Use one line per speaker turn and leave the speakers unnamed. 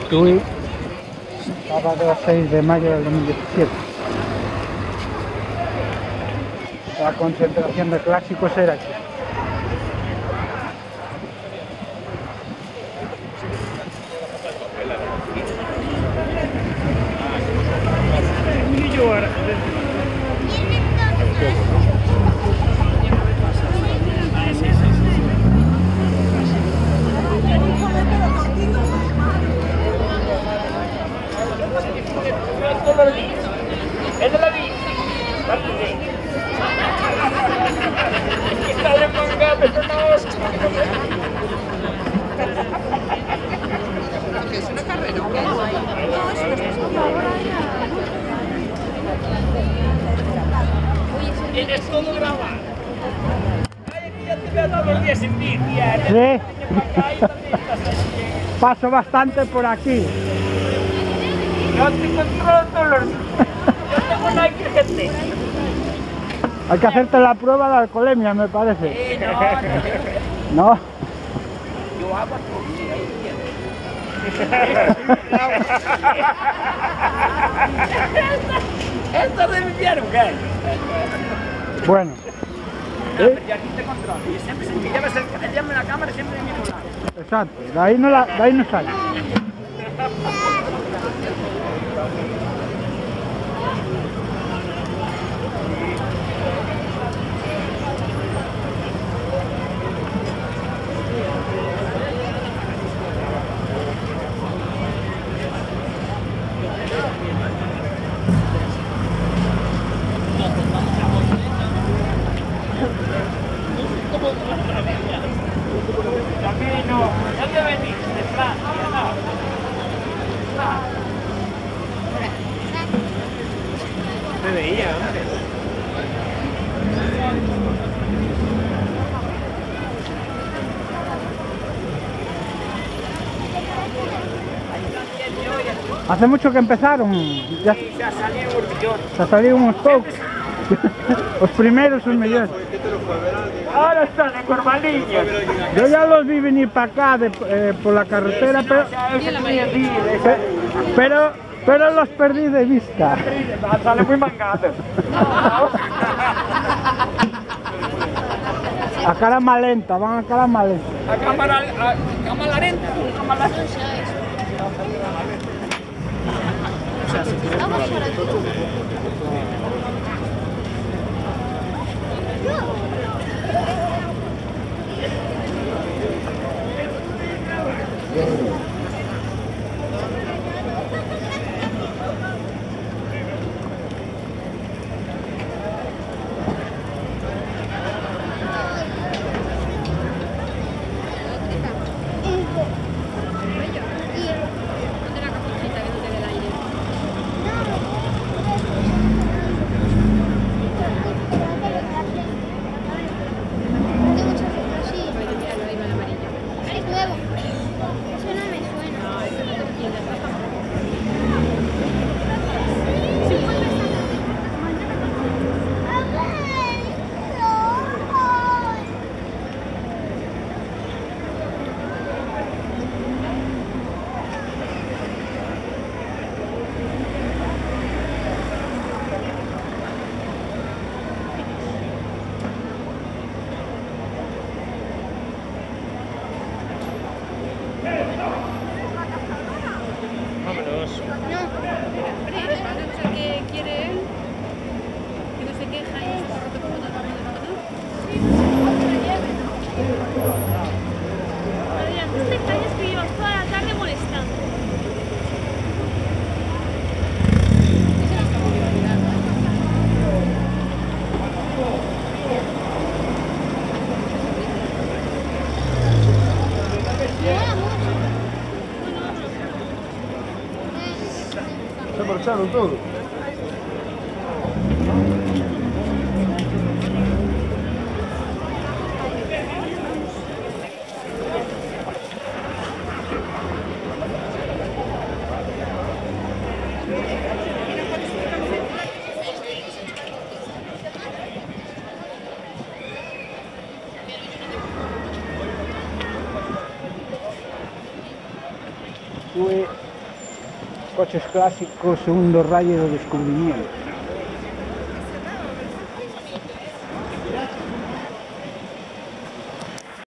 Tui, sábado 6 de mayo del 2017. La concentración de clásicos era aquí.
¿Es de la bici? Está de manga, pero no. ¿Es una carrera o qué? No, es una exposición. Tienes todo grabado. Ay, aquí ya te veo todos los días en bici.
Sí. Paso bastante por aquí.
Yo te controlo todos los días. Yo tengo Nike GT.
Hay que hacerte la prueba de alcoholemia, me parece.
Sí,
¿No?
Yo hago esto de mi piano, ¿qué?
Bueno.
No, pero yo aquí te controlo. Yo siempre, si me llame la cámara, siempre miro un lado.
Exacto, de ahí no sale.
Camino, ¿dónde venís? De Francia, ¿no? Me veía, hombre.
¿Hace mucho que empezaron? Ya
Sí, se ha salido un millón.
se ha salido unos pocos. Los primeros un millón.
Ahora están en Corvalillo.
Yo ya los vi venir para acá por la carretera, pero los perdí de vista.
Sale muy mangado.
A cara más lenta, van a cara más lenta.
A cámara lenta.
Se marcharon todos. Coches clásicos, segundo rayo de descubrimiento.